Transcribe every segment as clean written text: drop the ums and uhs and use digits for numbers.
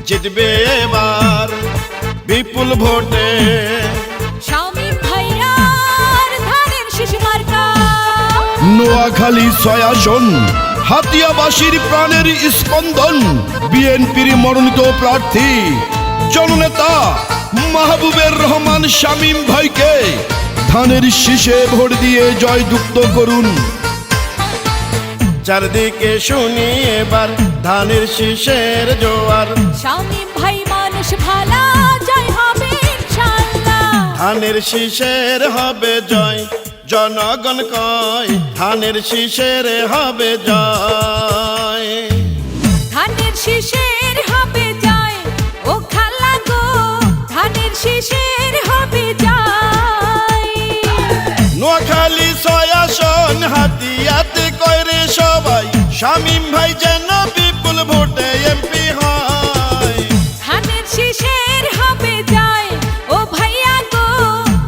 জিতবে এবার বিপুল ভোটে শামীম ভাইয়ার ধানের শীষ মার্কা। নোয়াখালী 6 আসন হাতিয়াবাসীর প্রাণের স্পন্দন, বিএনপির মনোনীত প্রার্থী জননেতা মাহবুবের রহমান শামীম ভাইকে ধানের শীষে ভোট দিয়ে জয়যুক্ত করুন। চারদিকে শুনি এবার ধানের শীষের জোয়ার, শামীম ভাই মানুষ ভালা, জয় হবে ইনশাআল্লাহ। ধানের শীষের হবে জয়, জনগণ কয় ধানের শীষের হবে জয়। ধানের শীষের হবে জয়, ও খালা গো ধানের শীষের হবে জয়। নোয়াখালী 6 আসন হাতিয়াতে কয়রে সবাই, শামীম ভাই যেন বিপুল ভোটে এমপি হয়। ধানের শীষের হবে জয়, ও ভাইয়া গো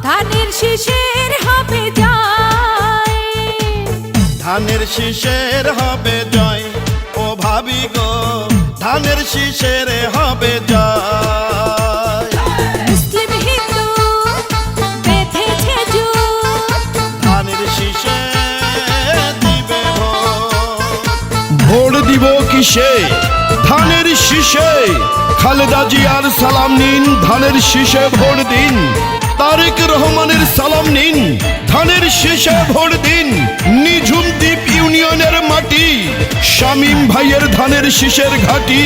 ধানের শীষের হবে জয়। ধানের শীষের হবে জয়, ও ভাবি গো ধানের শীষের হবে জয়। মুসলিম হিন্দু বেঁধেছে জোট, ধানের শীষে দিবে ভোট। ভোট দিব কিসে? ধানের শীষে। খালেদা জিয়ার সালাম নিন, ধানের শীষে ভোট দিন। তারেক রহমানের সালাম নিন, ধানের শীষে ভোট দিন। নিঝুম দ্বীপ ইউনিয়নের মাটি, শামীম ভাইয়ের ধানের শীষের ঘাটি।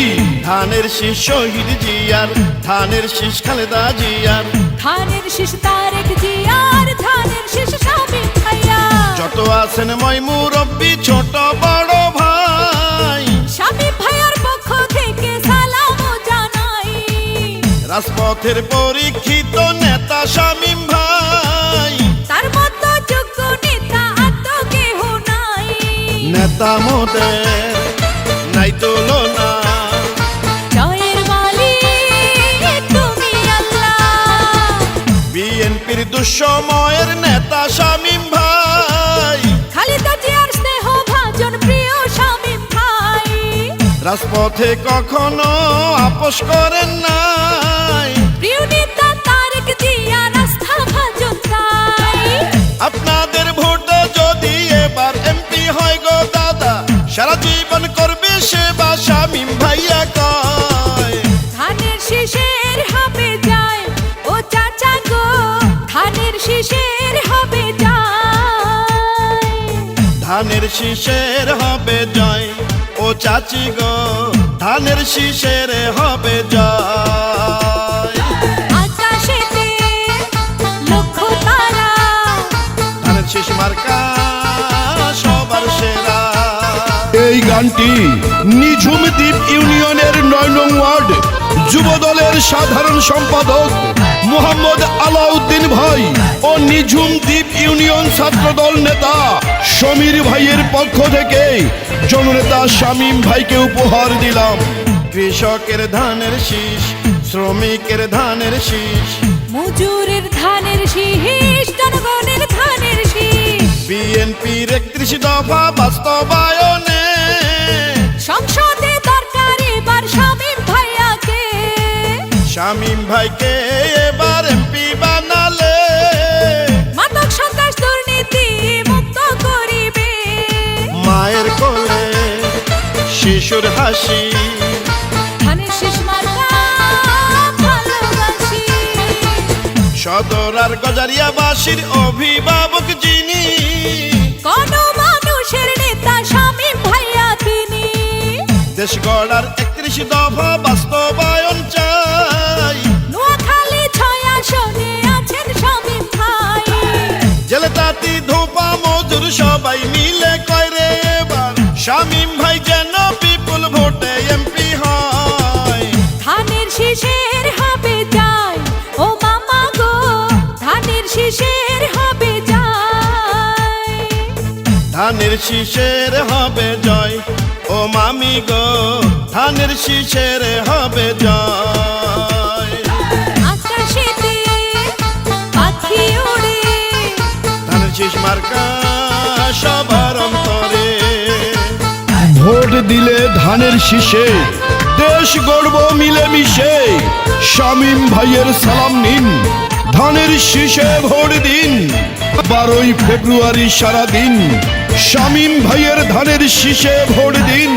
ধানের শীষ শহীদ জিয়ার, ধানের শীষ খালেদা জিয়ার, ধানের শীষ তারেক জিয়ার, ধানের শীষ শামীম ভাইয়া। যত আছেন মই মুরব্বি ছোট বড় ভাই, শামীম ভাইয়ার পক্ষ থেকে সালাম জানাই। রাজপথের পরীক্ষিত নেতা শামীম ভাই, তার মতো যোগ্য নেতা আর তো কেহ নাই। নেতা মোদের নাই তুলনা। জয়ের মালিক তুমি আল্লাহ, বিএনপির দুঃসময়ের নেতা শামীম ভাই, খালেদা জিয়ার স্নেহ ভাজন প্রিয় শামীম ভাই। রাজপথে কখনো আপোষ করেন নাই। প্রিয় নেতা তারেক জিয়া রাস্তা ভাজন তাই। আপনাদের ভোটে যদি এবার এমপি হয় গো দাদা, সারা জীবন করবে সেবা শামীম ভাইয়া কয়। ধানের শীষের হবে জয়, ও চাচা গো ধানের শীষের হবে জয়। ধানের শীষের হবে জয়, ও চাচি গো ধানের শীষের হবে জয়। আকাশেতে লক্ষ্য তারা, ধানের শীষ মার্কা সবার সেরা। এই গানটি নিঝুম দ্বীপ ইউনিয়নের 9 নং ওয়ার্ড যুবদলের সাধারণ সম্পাদক মোহাম্মদ আলাউদ্দিন ভাই ও নিঝুম দ্বীপ ইউনিয়ন ছাত্রদল নেতা সমীর ভাইয়ের পক্ষ থেকে জননেতা শামীম ভাইকে উপহার দিলাম। কৃষকের ধানের শীষ, শ্রমিকের ধানের শীষ, মজুরের ধানের শীষ, জনগণের ধানের শীষ। বিএনপির 31 দফা বাস্তবায়নে সংসদে দরকার এবার শামীম ভাইয়াকে। শামীম ভাইকে এবার এমপি বানালে মাদক সন্ত্রাস দুর্নীতি মুক্ত করিবে। মায়ের কোলে শিশুর হাসি, ধানের শীষ মার্কা ভালোবাসি। সদর আর গজারিয়াবাসীর অভিভাবক যিনি, কোন মানুষের নেতা শামীম ভাইয়া তিনি। দেশ গড়ার 31 দফা বাস্তবায়ন চাই। নোয়াখালী 6 আসনে আছেন শামীম ভাই। জেলে তাঁতি ধোপা মজুর সবাই মিলে কয়রে এবার শামীম ভাই যেন বিপুল ভোটে এমপি হয়। ধানের শীষের হবে জয়, ও মামা গো ধানের শীষের হবে জয়। ধানের শীষের হবে জয়, ও মামি গো ধানের শীষের হবে জয়। আকাশেতে পাখি ওড়ে, ধানের শীষ মার্কা সবার অন্তরে। ভোট দিলে ধানের শীষে, দেশ গড়ব মিলেমিশে। শামীম ভাইয়ের সালাম নিন, ধানের শীষে ভোট দিন। 12ই ফেব্রুয়ারি সারাদিন শামীম ভাইয়ের ধানের শীষে ভোট দিন।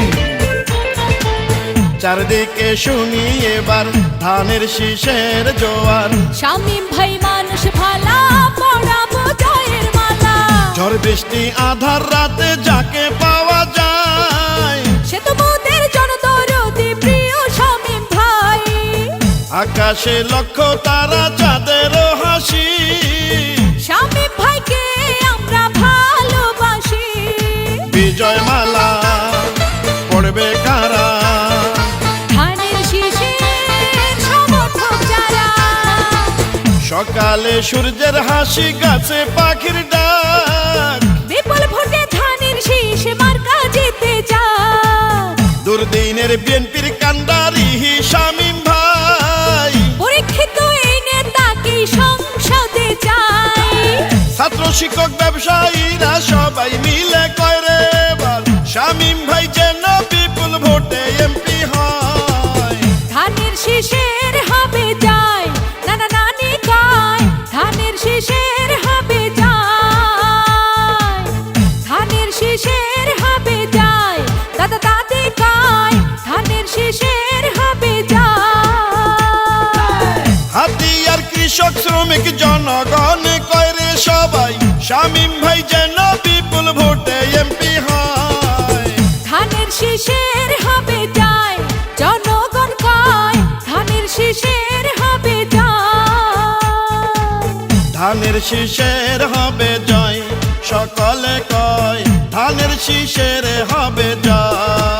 চারদিকে শুনি এবার ধানের শীষের জোয়ার, শামীম ভাই মানুষ ভালা, পড়াবো জয়ের মালা। ঝড় বৃষ্টি আধার রাতে যাকে পাওয়া যায়, সে তো মোদের জনদরদি প্রিয় শামীম ভাই। আকাশে লক্ষ তারা চাঁদেরও হাসি, শামীম ভাইকে আমরা ভালোবাসি। বিজয় মালা পড়বে কারা, ধানের শীষের সমর্থক যারা। সকালে সূর্যের হাসি, গাছে পাখির ডাক, বিপুল ভোটে ধানের শীষ মার্কা জিতে যাক। দুর্দিনের বিএনপির কান্ডারি শামীম ভাই, পরীক্ষিত এই নেতাকে সংসদে চাই। ছাত্র শিক্ষক ব্যবসায়ীরা সবাই মিলে কয় রে এবার, শামীম ভাই যেন বিপুল ভোটে এমপি হয়। ধানের শীষের হবে যায়, নানা নানি কয় ধানের শীষের হবে যায়। ধানের শীষের হবে যায়, দাদা দাদি কয় ধানের শীষের হবে যায়। হাতিয়ার কৃষক শ্রমিক জনগণ কয় রে সবাই, শামীম ভাই যেন বিপুল ভোটে এমপি হয়। ধানের শীষের হবে যায়, জনগণ কয় ধানের শীষের হবে যায়। ধানের শীষের হবে জয়, সকলে কয় ধানের শীষের হবে জয়।